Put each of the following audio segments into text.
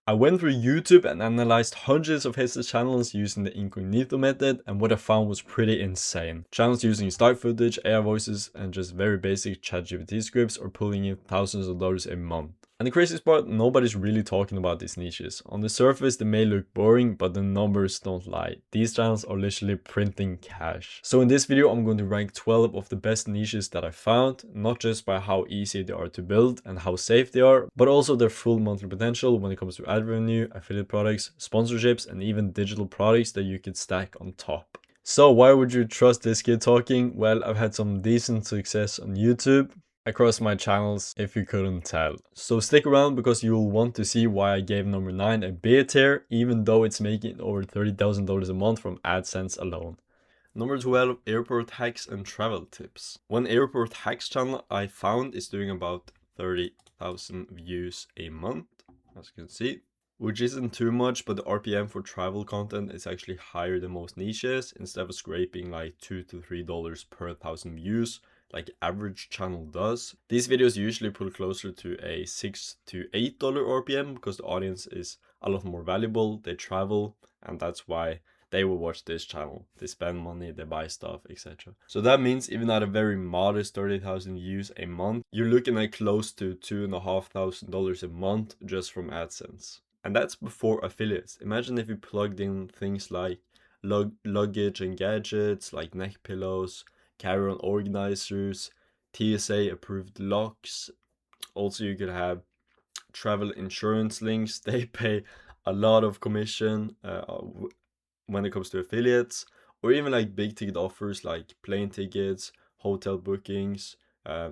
I went through YouTube and analyzed hundreds of Faceless channels using the incognito method, and what I found was pretty insane. Channels using stock footage, AI voices, and just very basic ChatGPT scripts are pulling in thousands of dollars a month. And the craziest part, nobody's really talking about these niches. On the surface, they may look boring, but the numbers don't lie. These channels are literally printing cash. So in this video, I'm going to rank 12 of the best niches that I found, not just by how easy they are to build and how safe they are, but also their full monthly potential when it comes to ad revenue, affiliate products, sponsorships, and even digital products that you could stack on top. So why would you trust this kid talking? Well, I've had some decent success on YouTube across my channels, if you couldn't tell. So stick around because you'll want to see why I gave number 9 a B tier, even though it's making over $30,000 a month from AdSense alone. Number 12, airport hacks and travel tips. One airport hacks channel I found is doing about 30,000 views a month, as you can see, which isn't too much, but the RPM for travel content is actually higher than most niches, instead of scraping like $2 to $3 per 1,000 views like average channel does. These videos usually pull closer to a $6 to $8 RPM because the audience is a lot more valuable, they travel, and that's why they will watch this channel. They spend money, they buy stuff, etc. So that means even at a very modest 30,000 views a month, you're looking at close to $2,500 a month just from AdSense. And that's before affiliates. Imagine if you plugged in things like luggage and gadgets, like neck pillows, carry-on organizers, TSA approved locks. Also, you could have travel insurance links. They pay a lot of commission when it comes to affiliates, or even like big ticket offers like plane tickets, hotel bookings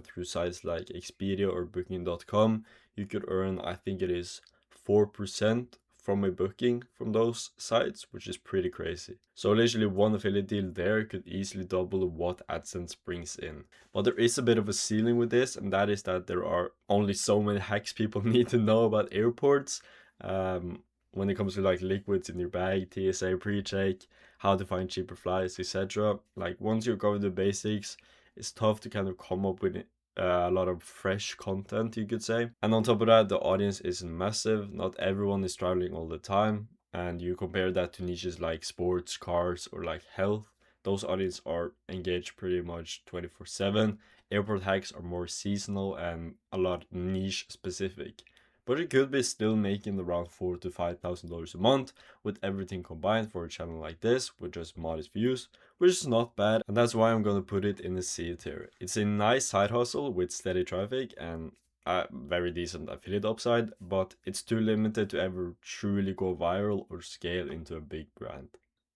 through sites like Expedia or Booking.com. You could earn, I think it is 4% from a booking from those sites, which is pretty crazy. So literally one affiliate deal there could easily double what AdSense brings in. But there is a bit of a ceiling with this, and that is that there are only so many hacks people need to know about airports. When it comes to like liquids in your bag, TSA pre-check, how to find cheaper flights, etc. Like once you cover the basics, it's tough to kind of come up with a lot of fresh content, you could say. And on top of that, the audience is massive. Not everyone is traveling all the time. And you compare that to niches like sports, cars, or like health. Those audiences are engaged pretty much 24/7. Airport hacks are more seasonal and a lot niche specific. But it could be still making around $4,000 to $5,000 a month with everything combined for a channel like this with just modest views, which is not bad, and that's why I'm gonna put it in the C tier. It's a nice side hustle with steady traffic and a very decent affiliate upside, but it's too limited to ever truly go viral or scale into a big brand.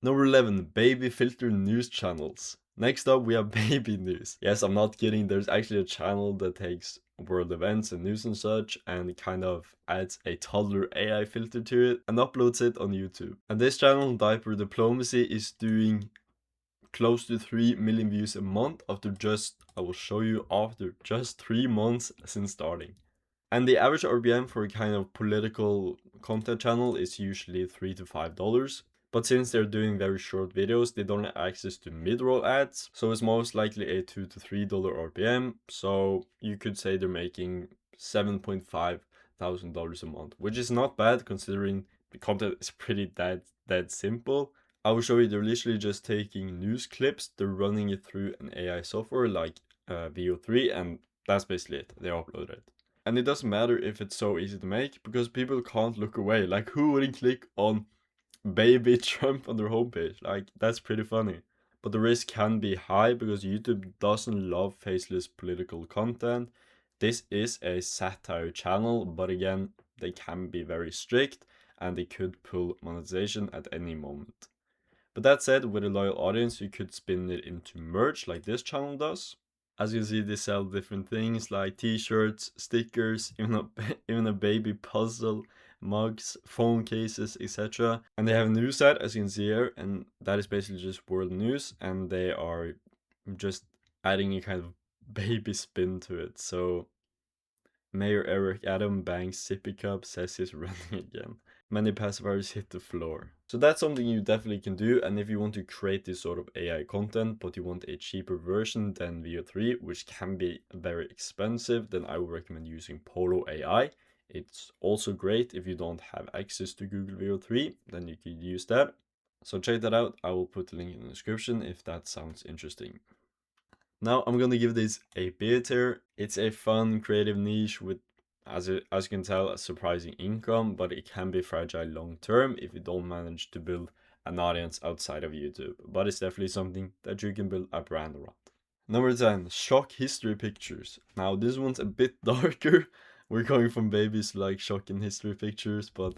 Number 11, baby filter news channels. Next up, we have baby news. Yes, I'm not kidding. There's actually a channel that takes world events and news and such and kind of adds a toddler AI filter to it and uploads it on YouTube. And this channel, Diaper Diplomacy, is doing close to 3 million views a month after I will show you after just 3 months since starting. And the average RPM for a kind of political content channel is usually $3 to $5. But since they're doing very short videos, they don't have access to mid-roll ads, so it's most likely a $2 to $3 RPM. So you could say they're making $7.5 thousand a month, which is not bad considering the content is pretty that simple. I will show you they're literally just taking news clips, they're running it through an AI software like VO3, and that's basically it. They upload it. And it doesn't matter if it's so easy to make because people can't look away. Like, who wouldn't click on baby Trump on their homepage? Like, that's pretty funny. But the risk can be high because YouTube doesn't love faceless political content. This is a satire channel, but again, they can be very strict and they could pull monetization at any moment. But that said, with a loyal audience, you could spin it into merch like this channel does. As you see, they sell different things like t-shirts, stickers, even a baby puzzle, mugs, phone cases, etc. And they have a news set, as you can see here, and that is basically just world news, and they are just adding a kind of baby spin to it. So Mayor Eric Adam bangs sippy cup, says he's running again. Many pacifiers hit the floor. So that's something you definitely can do, and if you want to create this sort of AI content, but you want a cheaper version than VO3, which can be very expensive, then I would recommend using Polo AI. It's also great if you don't have access to Google Veo 3, then you could use that. So check that out. I will put the link in the description if that sounds interesting. Now I'm gonna give this a B tier. It's a fun, creative niche with, as you can tell, a surprising income, but it can be fragile long term if you don't manage to build an audience outside of YouTube. But it's definitely something that you can build a brand around. Number 10, shock history pictures. Now this one's a bit darker. We're going from babies to like shocking history pictures, but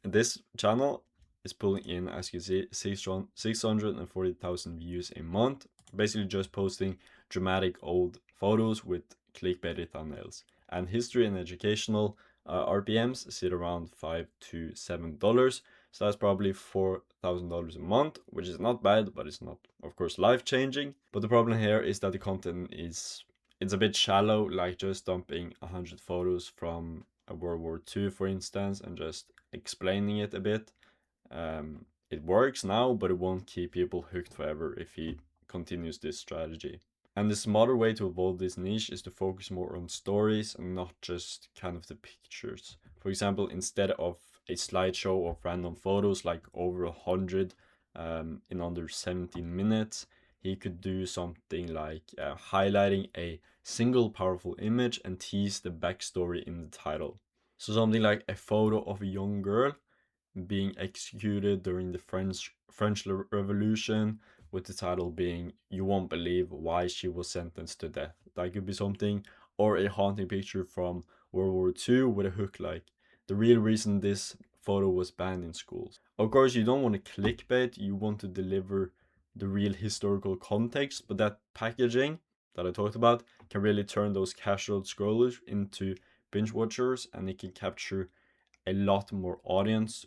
this channel is pulling in, as you can see, 640,000 views a month. Basically just posting dramatic old photos with clickbaity thumbnails. And history and educational RPMs sit around $5 to $7. So that's probably $4,000 a month, which is not bad, but it's not, of course, life-changing. But the problem here is that the content it's a bit shallow, like just dumping 100 photos from a World War II, for instance, and just explaining it a bit. It works now, but it won't keep people hooked forever if he continues this strategy. And the smarter way to evolve this niche is to focus more on stories and not just kind of the pictures. For example, instead of a slideshow of random photos, like over 100 in under 17 minutes, he could do something like highlighting a single powerful image and tease the backstory in the title. So something like a photo of a young girl being executed during the French Revolution, with the title being "You Won't Believe Why She Was Sentenced to Death." That could be something, or a haunting picture from World War II with a hook like "The real reason this photo was banned in schools." Of course, you don't want to clickbait, you want to deliver the real historical context, but that packaging that I talked about can really turn those casual scrollers into binge watchers, and it can capture a lot more audience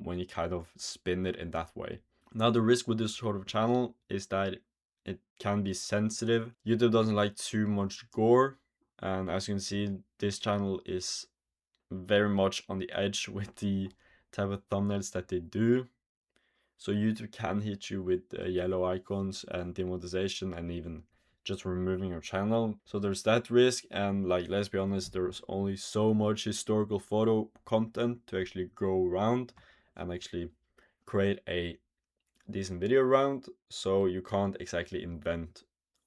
when you kind of spin it in that way. Now, the risk with this sort of channel is that it can be sensitive. YouTube doesn't like too much gore, and as you can see, this channel is very much on the edge with the type of thumbnails that they do. So YouTube can hit you with yellow icons and demonetization and even just removing your channel. So there's that risk, and like, let's be honest, there's only so much historical photo content to actually go around and actually create a decent video around, so you can't exactly invent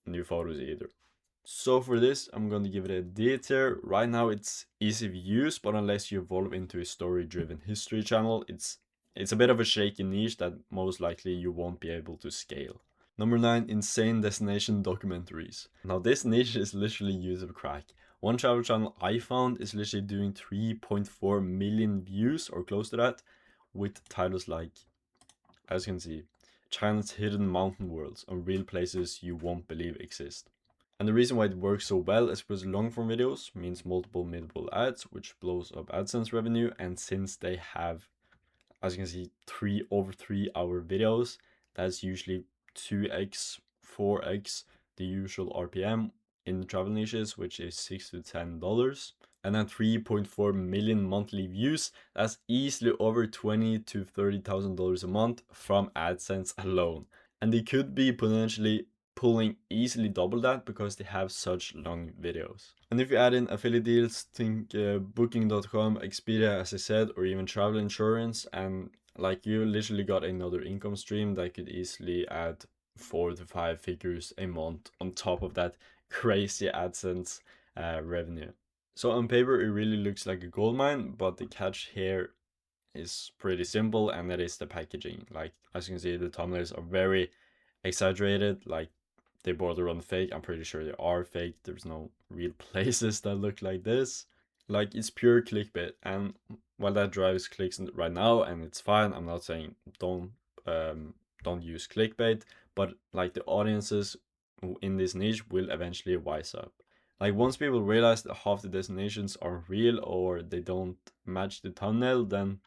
new photos either. So for this, I'm going to give it a D tier. Right now it's easy of use, but unless you evolve into a story-driven history channel, it's a bit of a shaky niche that most likely you won't be able to scale. Number 9, insane destination documentaries. Now this niche is literally YouTube crack. One travel channel I found is literally doing 3.4 million views or close to that, with titles like, as you can see, China's hidden mountain worlds on real places you won't believe exist. And the reason why it works so well is because long form videos means multiple mid-roll ads, which blows up AdSense revenue. And since they have, as you can see, over 3 hour videos, that's usually 2x, 4x the usual RPM in travel niches, which is $6 to $10. And then 3.4 million monthly views, that's easily over $20,000 to $30,000 a month from AdSense alone. And they could be potentially pulling easily double that because they have such long videos. And if you add in affiliate deals, think booking.com, Expedia, as I said, or even travel insurance, and like, you literally got another income stream that could easily add 4 to 5 figures a month on top of that crazy AdSense revenue. So on paper, it really looks like a goldmine, but the catch here is pretty simple, and that is the packaging. Like, as you can see, the thumbnails are very exaggerated, like they border on fake. I'm pretty sure they are fake. There's no real places that look like this. Like, it's pure clickbait, and while that drives clicks right now, and it's fine, I'm not saying don't use clickbait, but like, the audiences in this niche will eventually wise up. Like, once people realize that half the destinations are real or they don't match the thumbnail, then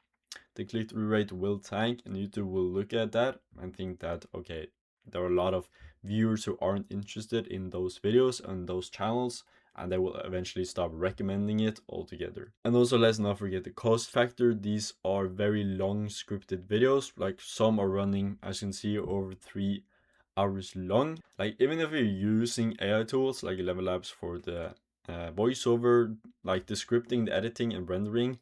the click-through rate will tank, and YouTube will look at that and think that, okay, there are a lot of viewers who aren't interested in those videos and those channels, and they will eventually stop recommending it altogether. And also, let's not forget the cost factor. These are very long scripted videos, like some are running, as you can see, over 3 hours long. Like, even if you're using AI tools like Level Labs for the voiceover, like the scripting, the editing, and rendering,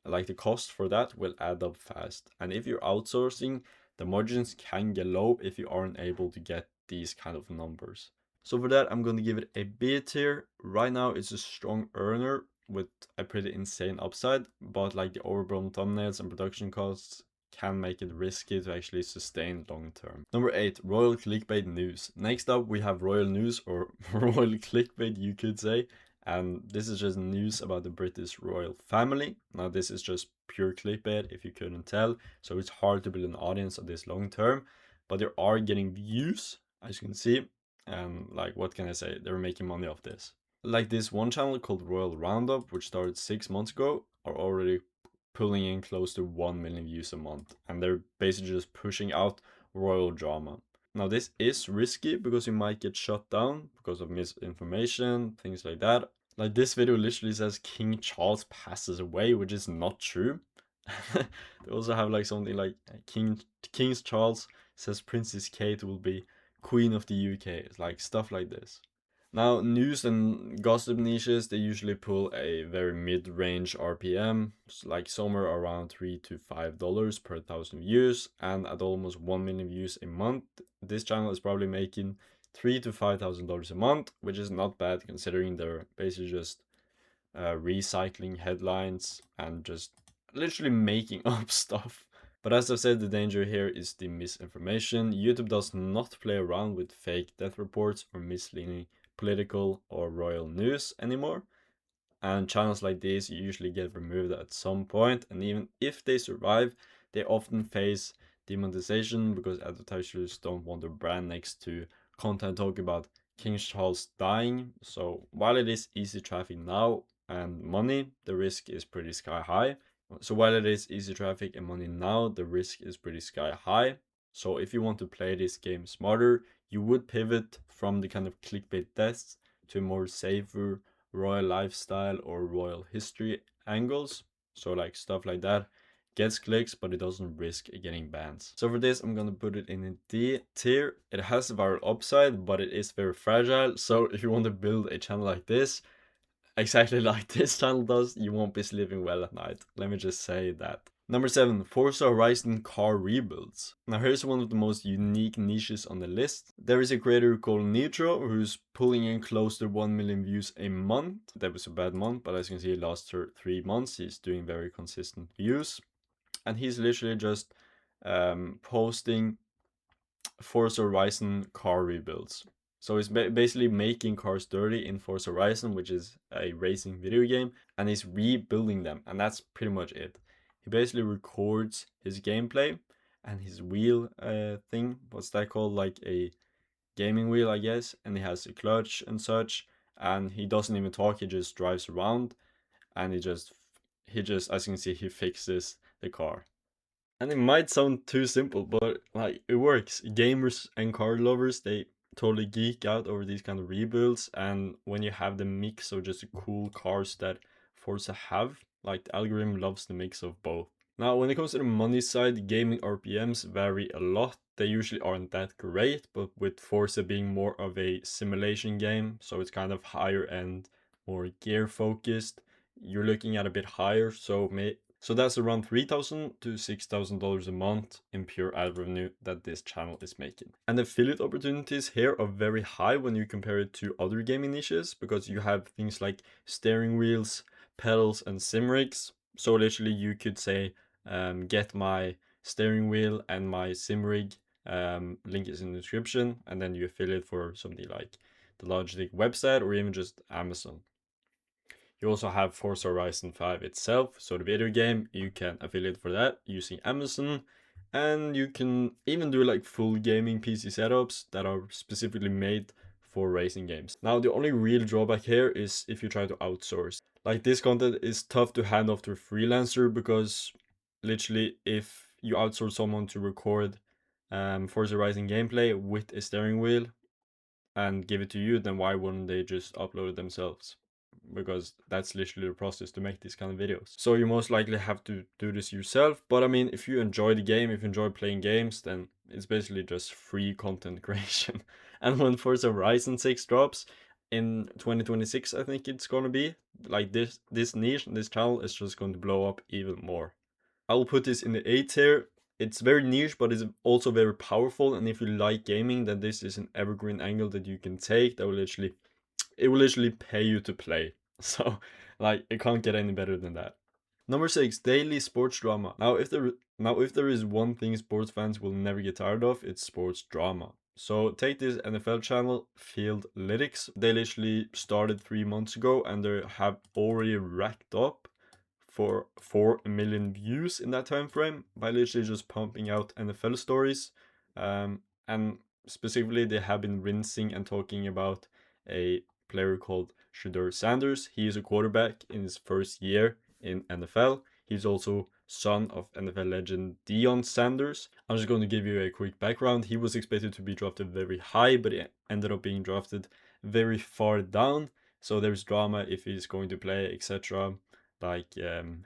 like the cost for that will add up fast. And if you're outsourcing, the margins can get low if you aren't able to get these kind of numbers. So for that, I'm going to give it a B tier. Right now, it's a strong earner with a pretty insane upside, but like the overblown thumbnails and production costs can make it risky to actually sustain long term. Number 8, Royal Clickbait News. Next up, we have Royal News, or Royal Clickbait, you could say. And this is just news about the British royal family. Now, this is just pure clickbait, if you couldn't tell, so it's hard to build an audience of this long term, but they are getting views, as you can see, and like, what can I say? They're making money off this. Like this one channel called Royal Roundup, which started 6 months ago, are already pulling in close to 1 million views a month, and they're basically just pushing out royal drama. Now, this is risky because you might get shut down because of misinformation, things like that. Like, this video literally says King Charles passes away, which is not true. They also have like something like King Charles says Princess Kate will be Queen of the UK. It's like stuff like this. Now, news and gossip niches, they usually pull a very mid-range RPM, like somewhere around $3 to $5 per 1,000 views, and at almost 1 million views a month, this channel is probably making $3,000 to $5,000 a month, which is not bad considering they're basically just recycling headlines and just literally making up stuff. But as I've said, the danger here is the misinformation. YouTube does not play around with fake death reports or misleading political or royal news anymore, and channels like these usually get removed at some point, and even if they survive, they often face demonetization because advertisers don't want their brand next to content talking about King Charles dying. So while it is easy traffic now and money, the risk is pretty sky high. So while it is easy traffic and money now, the risk is pretty sky high. So if you want to play this game smarter, you would pivot from the kind of clickbait deaths to more safer royal lifestyle or royal history angles. So like stuff like that gets clicks, but it doesn't risk getting bans. So for this, I'm gonna put it in a D tier. It has a viral upside, but it is very fragile. So if you want to build a channel like this, exactly like this channel does, you won't be sleeping well at night. Let me just say that. Number 7, Forza Horizon car rebuilds. Now here's one of the most unique niches on the list. There is a creator called Nitro who's pulling in close to 1 million views a month. That was a bad month, but as you can see, last 3 months he's doing very consistent views. And he's literally just posting Forza Horizon car rebuilds. So he's basically making cars dirty in Forza Horizon, which is a racing video game, and he's rebuilding them, and that's pretty much it. He basically records his gameplay and his wheel thing, what's that called, like a gaming wheel, I guess, and he has a clutch and such, and he doesn't even talk, he just drives around, and he just, as you can see, he fixes the car. And it might sound too simple, but like it works. Gamers and car lovers, they totally geek out over these kind of rebuilds, and when you have the mix of just cool cars that Forza have, like the algorithm loves the mix of both. Now, when it comes to the money side, gaming RPMs vary a lot. They usually aren't that great, but with Forza being more of a simulation game, so it's kind of higher end, more gear focused, you're looking at a bit higher, so that's around $3,000 to $6,000 a month in pure ad revenue that this channel is making. And affiliate opportunities here are very high when you compare it to other gaming niches, because you have things like steering wheels, pedals, and sim rigs. So literally you could say, get my steering wheel and my sim rig, link is in the description, and then you affiliate for something like the Logitech website or even just Amazon. You also have Forza Horizon 5 itself, so the video game, you can affiliate for that using Amazon, and you can even do like full gaming PC setups that are specifically made for racing games. Now, the only real drawback here is if you try to outsource. Like, this content is tough to hand off to a freelancer, because literally if you outsource someone to record Forza Horizon gameplay with a steering wheel and give it to you, then why wouldn't they just upload it themselves? Because that's literally the process to make these kind of videos. So you most likely have to do this yourself. But I mean, if you enjoy the game, if you enjoy playing games, then it's basically just free content creation. And when Forza Horizon 6 drops, in 2026, I think it's gonna be. Like this niche, this channel is just going to blow up even more. I will put this in the A tier. It's very niche, but it's also very powerful. And if you like gaming, then this is an evergreen angle that you can take. That will literally, it will literally pay you to play. So, like, it can't get any better than that. Number 6, daily sports drama. Now if there is one thing sports fans will never get tired of, it's sports drama. So take this NFL channel, Field Lytics. They literally started 3 months ago and they have already racked up for 4 million views in that time frame by literally just pumping out NFL stories. And specifically, they have been rinsing and talking about a player called Shedeur Sanders. He is a quarterback in his first year in NFL. He's also son of NFL legend Deion Sanders. I'm just going to give you a quick background. He was expected to be drafted very high, but he ended up being drafted very far down. So there's drama if he's going to play, etc. Like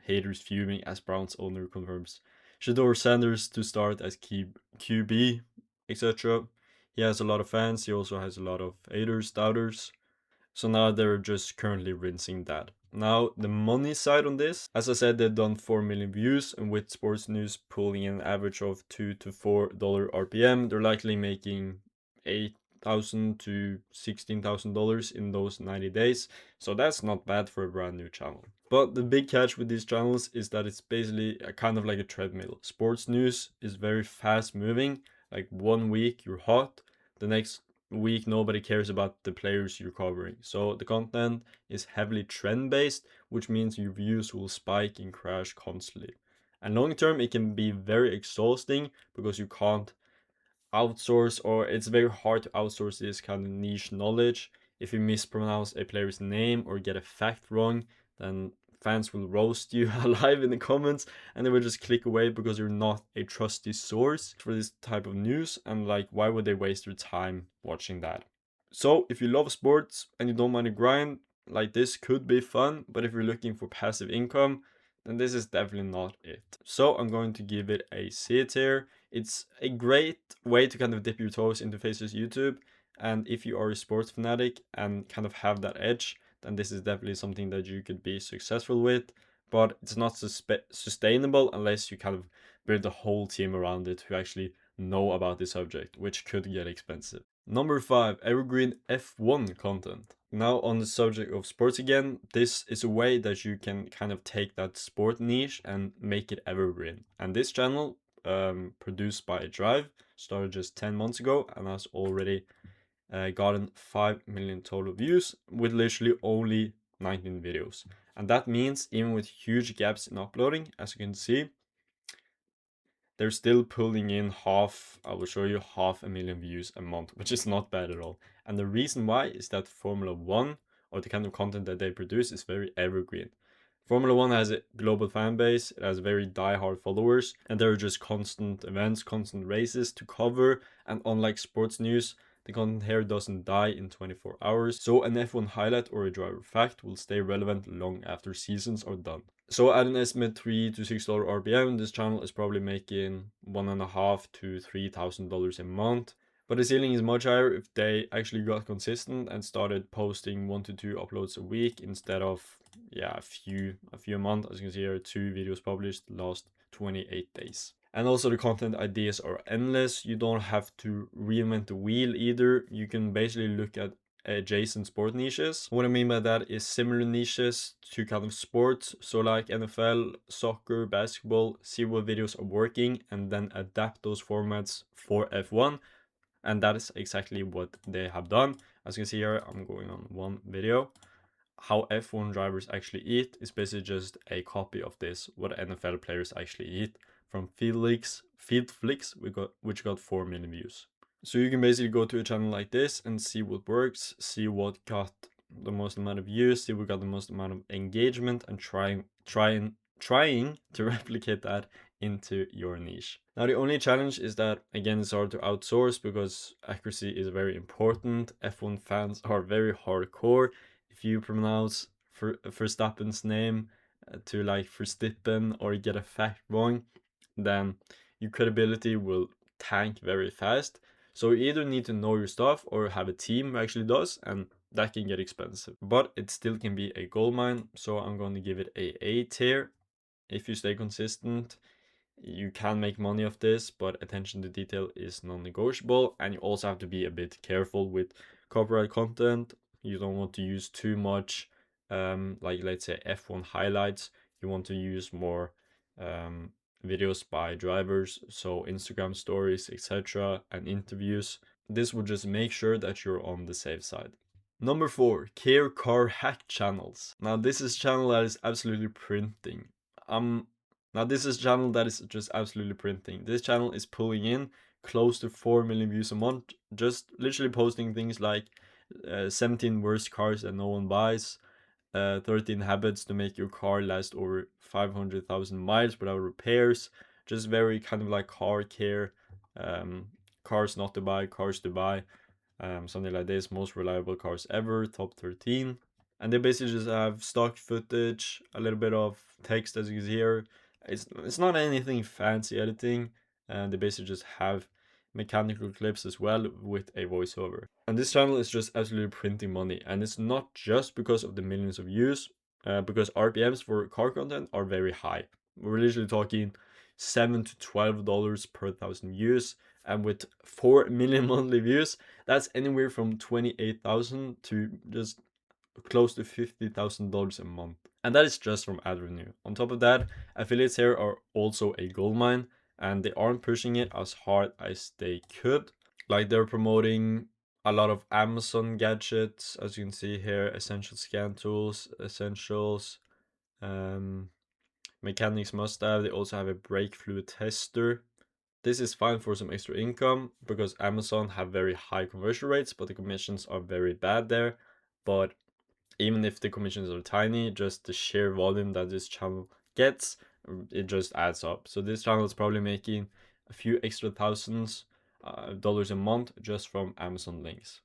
haters fuming as Browns owner confirms Shedeur Sanders to start as QB, etc. He has a lot of fans. He also has a lot of haters, doubters. So now they're just currently rinsing that. Now, the money side on this, as I said, they've done 4 million views, and with sports news pulling in an average of $2 to $4 RPM, they're likely making $8,000 to $16,000 in those 90 days. So that's not bad for a brand new channel. But the big catch with these channels is that it's basically a kind of like a treadmill. Sports news is very fast moving. Like 1 week you're hot, the next week nobody cares about the players you're covering. So the content is heavily trend based, which means your views will spike and crash constantly. And long term, it can be very exhausting because you can't outsource, or it's very hard to outsource this kind of niche knowledge. If you mispronounce a player's name or get a fact wrong, then fans will roast you alive in the comments and they will just click away because you're not a trusty source for this type of news. And like, why would they waste their time watching that? So if you love sports and you don't mind to grind, like this could be fun, but if you're looking for passive income, then this is definitely not it. So I'm going to give it a C tier. It's a great way to kind of dip your toes into Faceless YouTube, and if you are a sports fanatic and kind of have that edge, then this is definitely something that you could be successful with, but it's not sustainable unless you kind of build a whole team around it who actually know about the subject, which could get expensive. Number 5, evergreen F1 content. Now on the subject of sports again, this is a way that you can kind of take that sport niche and make it evergreen. And this channel, produced by Drive, started just 10 months ago and has already gotten 5 million total views with literally only 19 videos. And that means even with huge gaps in uploading, as you can see, they're still pulling in I will show you, 500,000 views a month, which is not bad at all. And the reason why is that Formula One, or the kind of content that they produce, is very evergreen. Formula One has a global fan base, it has very die-hard followers, and there are just constant events, constant races to cover. And unlike sports news, the content here doesn't die in 24 hours. So an F1 highlight or a driver fact will stay relevant long after seasons are done. So at an estimate $3 to $6 RPM, this channel is probably making $1,500 to $3,000 a month. But the ceiling is much higher if they actually got consistent and started posting 1 to 2 uploads a week instead of a few a month. As you can see here, 2 videos published last 28 days. And also the content ideas are endless. You don't have to reinvent the wheel either. You can basically look at adjacent sport niches. What I mean by that is similar niches to kind of sports. So like NFL, soccer, basketball, see what videos are working and then adapt those formats for F1. And that is exactly what they have done. As you can see here, I'm going on one video. How F1 drivers actually eat is basically just a copy of this, what NFL players actually eat, from Field Flicks, which got 4 million views. So you can basically go to a channel like this and see what works, see what got the most amount of views, see what got the most amount of engagement, and trying to replicate that into your niche. Now the only challenge is that again it's hard to outsource because accuracy is very important. F1 fans are very hardcore. If you pronounce Verstappen's name to like Verstappen or get a fact wrong, then your credibility will tank very fast. So you either need to know your stuff or have a team who actually does, and that can get expensive. But it still can be a gold mine, so I'm going to give it A tier. If you stay consistent, you can make money off this, but attention to detail is non-negotiable, and you also have to be a bit careful with copyright content. You don't want to use too much, like let's say F1 highlights. You want to use more videos by drivers, so Instagram stories, etc., and interviews. This will just make sure that you're on the safe side. Number 4, Care Car Hack channels. Now this is a channel that is absolutely printing. Now this is a channel that is just absolutely printing. This channel is pulling in close to 4 million views a month, just literally posting things like 17 worst cars that no one buys, 13 habits to make your car last over 500,000 miles without repairs. Just very kind of like car care, cars not to buy, cars to buy, something like this. Most reliable cars ever, top 13. And they basically just have stock footage, a little bit of text as you can hear. It's not anything fancy editing, and they basically just have mechanical clips as well with a voiceover. And this channel is just absolutely printing money, and it's not just because of the millions of views, because RPMs for car content are very high. We're literally talking $7 to $12 per thousand views, and with 4 million monthly views, that's anywhere from 28,000 to just close to $50,000 a month. And that is just from ad revenue. On top of that, affiliates here are also a gold mine, and they aren't pushing it as hard as they could. Like they're promoting a lot of Amazon gadgets, as you can see here, essential scan tools, essentials, mechanics must have. They also have a brake fluid tester. This is fine for some extra income because Amazon have very high conversion rates, but the commissions are very bad there. But even if the commissions are tiny, just the sheer volume that this channel gets, it just adds up. So this channel is probably making a few extra thousands dollars a month just from Amazon links.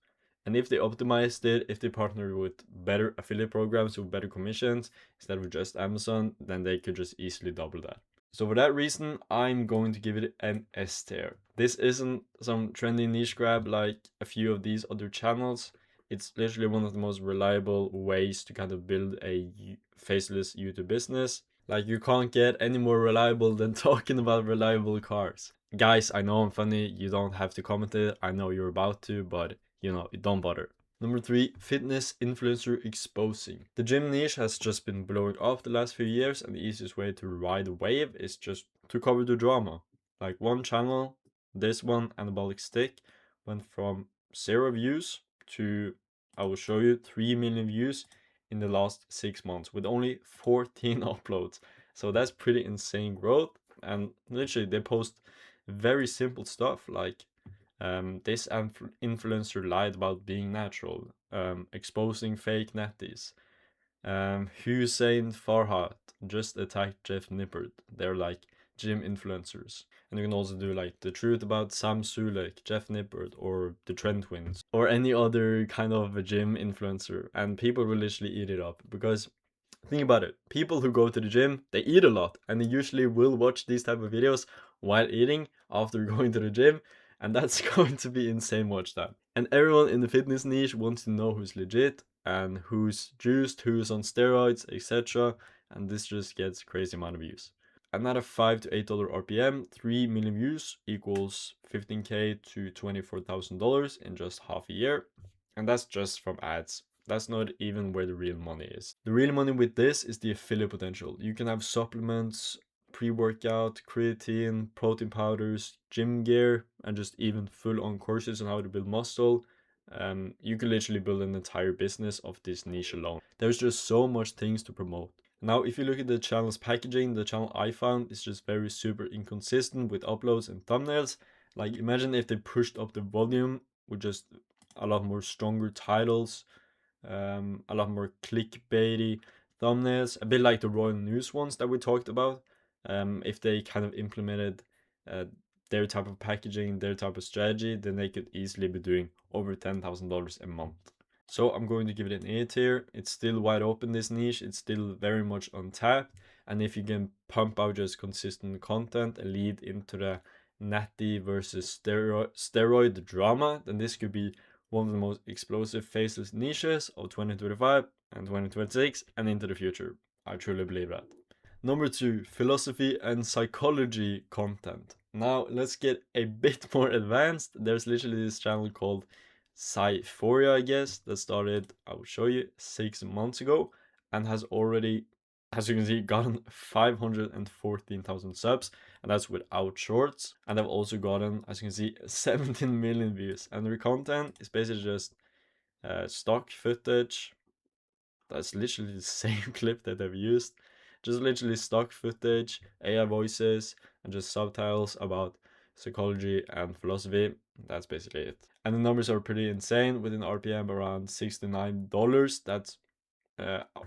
And if they optimized it, if they partnered with better affiliate programs with better commissions instead of just Amazon, then they could just easily double that. So for that reason, I'm going to give it an S tier. This isn't some trendy niche grab like a few of these other channels. It's literally one of the most reliable ways to kind of build a faceless YouTube business. Like you can't get any more reliable than talking about reliable cars. Guys, I know I'm funny, you don't have to comment it, I know you're about to, but you know, don't bother. Number 3, fitness influencer exposing. The gym niche has just been blowing up the last few years, and the easiest way to ride the wave is just to cover the drama. Like one channel, this one, Anabolic Stick, went from 0 views to, I will show you, 3 million views in the last 6 months with only 14 uploads. So that's pretty insane growth. And literally, they post very simple stuff like this influencer lied about being natural, exposing fake natties. Hussein Farhat just attacked Jeff Nippert. They're like gym influencers. And you can also do like the truth about Sam Sulek, Jeff Nippert, or the Trent Twins, or any other kind of a gym influencer. And people will literally eat it up because think about it. People who go to the gym, they eat a lot, and they usually will watch these type of videos while eating after going to the gym, and that's going to be insane watch time. And everyone in the fitness niche wants to know who's legit and who's juiced, who's on steroids, etc. And this just gets crazy amount of views. Another $5 to $8 RPM, 3 million views equals $15K to $24,000 in just half a year. And that's just from ads. That's not even where the real money is. The real money with this is the affiliate potential. You can have supplements, pre-workout, creatine, protein powders, gym gear, and just even full-on courses on how to build muscle. You can literally build an entire business of this niche alone. There's just so much things to promote. Now, if you look at the channel's packaging, the channel I found is just very super inconsistent with uploads and thumbnails. Like, imagine if they pushed up the volume with just a lot more stronger titles, a lot more clickbaity thumbnails, a bit like the Royal News ones that we talked about. If they kind of implemented their type of packaging, their type of strategy, then they could easily be doing over $10,000 a month. So I'm going to give it an A tier. It's still wide open, this niche. It's still very much untapped. And if you can pump out just consistent content and lead into the natty versus steroid drama, then this could be one of the most explosive faceless niches of 2025 and 2026 and into the future. I truly believe that. Number 2, philosophy and psychology content. Now let's get a bit more advanced. There's literally this channel called Sci4, I guess, that started, I will show you, 6 months ago and has already, as you can see, gotten 514,000 subs, and that's without shorts. And they've also gotten, as you can see, 17 million views. And their content is basically just stock footage. That's literally the same clip that they've used. Just literally stock footage, AI voices, and just subtitles about psychology and philosophy. That's basically it. And the numbers are pretty insane, with an RPM around $69. That's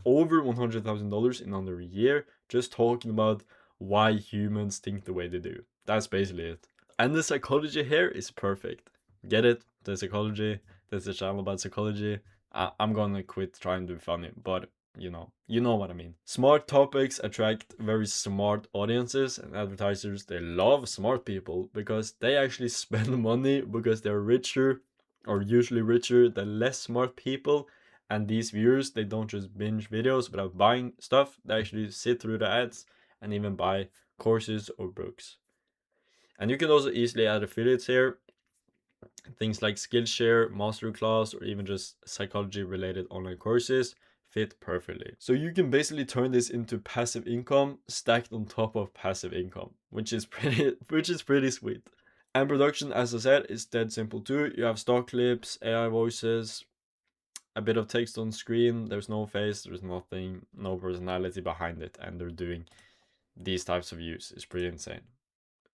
over $100,000 in under a year, just talking about why humans think the way they do. That's basically it. And the psychology here is perfect. Get it? The psychology. There's a channel about psychology. I'm gonna quit trying to be funny, but you know what I mean. Smart topics attract very smart audiences, and advertisers, they love smart people because they actually spend money because they're richer, or usually richer, than less smart people. And these viewers, they don't just binge videos without buying stuff, they actually sit through the ads and even buy courses or books. And you can also easily add affiliates here. Things like Skillshare, Masterclass, or even just psychology related online courses fit perfectly. So you can basically turn this into passive income stacked on top of passive income, which is pretty sweet. And production, as I said, is dead simple too. You have stock clips, AI voices, a bit of text on screen. There's no face, there's nothing, no personality behind it, and they're doing these types of views. It's pretty insane.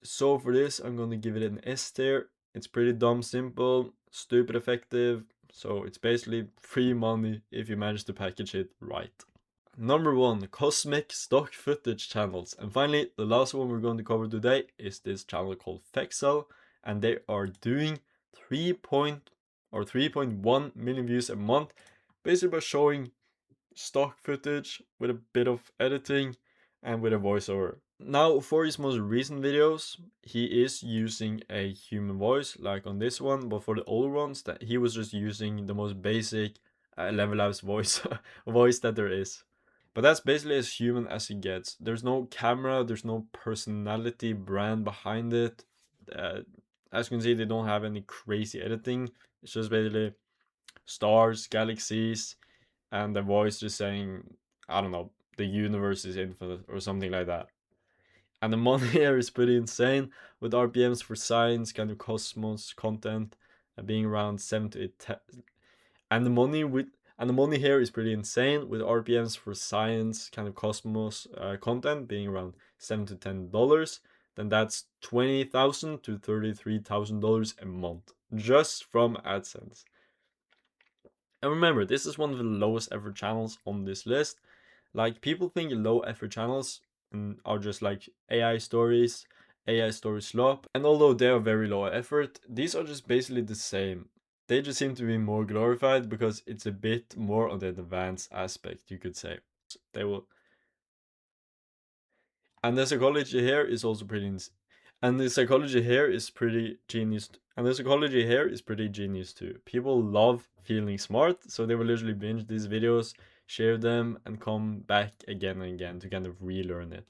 So for this, I'm gonna give it an S tier. It's pretty dumb simple, stupid effective, so it's basically free money if you manage to package it right. Number 1, cosmic stock footage channels. And finally, the last one we're going to cover today is this channel called Faceless, and they are doing 3.1 million views a month, basically by showing stock footage with a bit of editing and with a voiceover. Now, for his most recent videos, he is using a human voice, like on this one, but for the older ones, that he was just using the most basic Level Labs voice voice that there is. But that's basically as human as it gets. There's no camera, there's no personality brand behind it. As you can see, they don't have any crazy editing. It's just basically stars, galaxies, and the voice just saying, I don't know, the universe is infinite or something like that. And the money here is pretty insane, with RPMs for science, kind of cosmos content being around 7 to 8. And the money here is pretty insane, with RPMs for science, kind of cosmos content being around $7 to $10. Then that's $20,000 to $33,000 a month just from AdSense. And remember, this is one of the lowest effort channels on this list. Like, people think low effort channels are just like AI story slop. And although they are very low effort, these are just basically the same. They just seem to be more glorified because it's a bit more on the advanced aspect, you could say. They will. And the psychology here is also pretty and the psychology here is pretty genius. And the psychology here is pretty genius too. People love feeling smart, so they will literally binge these videos, share them, and come back again and again to kind of relearn it.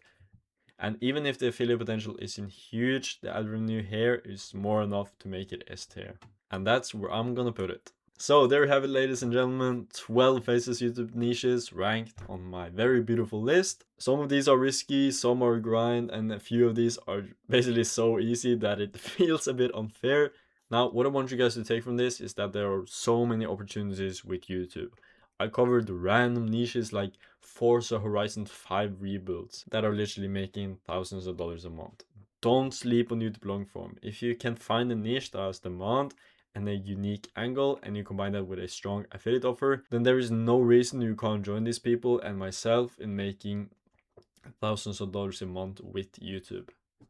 And even if the affiliate potential isn't huge, the ad revenue here is more enough to make it S tier. And that's where I'm gonna put it. So there you have it, ladies and gentlemen, 12 Faceless YouTube niches ranked on my very beautiful list. Some of these are risky, some are grind, and a few of these are basically so easy that it feels a bit unfair. Now, what I want you guys to take from this is that there are so many opportunities with YouTube. I covered random niches like Forza Horizon 5 rebuilds that are literally making thousands of dollars a month. Don't sleep on YouTube long form. If you can find a niche that has demand and a unique angle, and you combine that with a strong affiliate offer, then there is no reason you can't join these people and myself in making thousands of dollars a month with YouTube.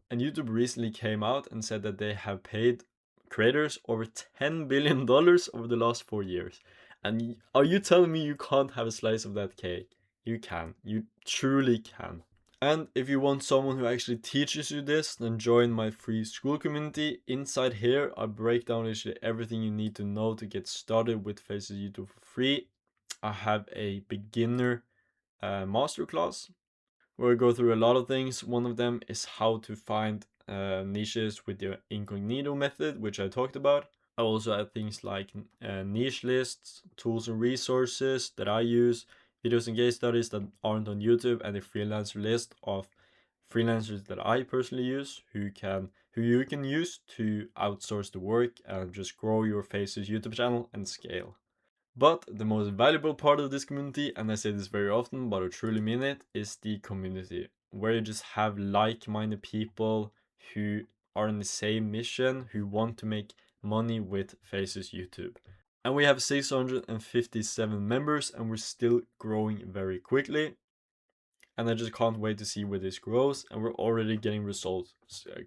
And YouTube recently came out and said that they have paid creators over $10 billion over the last 4 years. And are you telling me you can't have a slice of that cake? You can. You truly can. And if you want someone who actually teaches you this, then join my free school community. Inside here, I break down literally everything you need to know to get started with Faceless YouTube for free. I have a beginner masterclass where we go through a lot of things. One of them is how to find niches with the incognito method, which I talked about. I also have things like niche lists, tools and resources that I use, videos and case studies that aren't on YouTube, and a freelancer list of freelancers that I personally use who you can use to outsource the work and just grow your Faces YouTube channel and scale. But the most valuable part of this community, and I say this very often, but I truly mean it, is the community, where you just have like-minded people who are on the same mission, who want to make money with Faces YouTube. And we have 657 members, and we're still growing very quickly. And I just can't wait to see where this grows, and we're already getting results.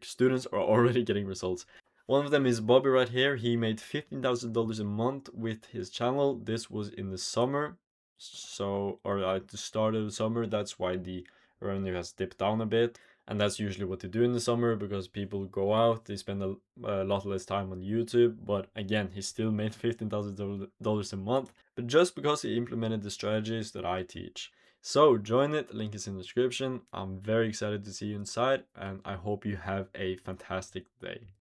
Students are already getting results. One of them is Bobby right here. He made $15,000 a month with his channel. This was in the summer, or at the start of the summer. That's why the revenue has dipped down a bit. And that's usually what they do in the summer because people go out, they spend a lot less time on YouTube. But again, he still made $15,000 a month, but just because he implemented the strategies that I teach. So join it, link is in the description. I'm very excited to see you inside, and I hope you have a fantastic day.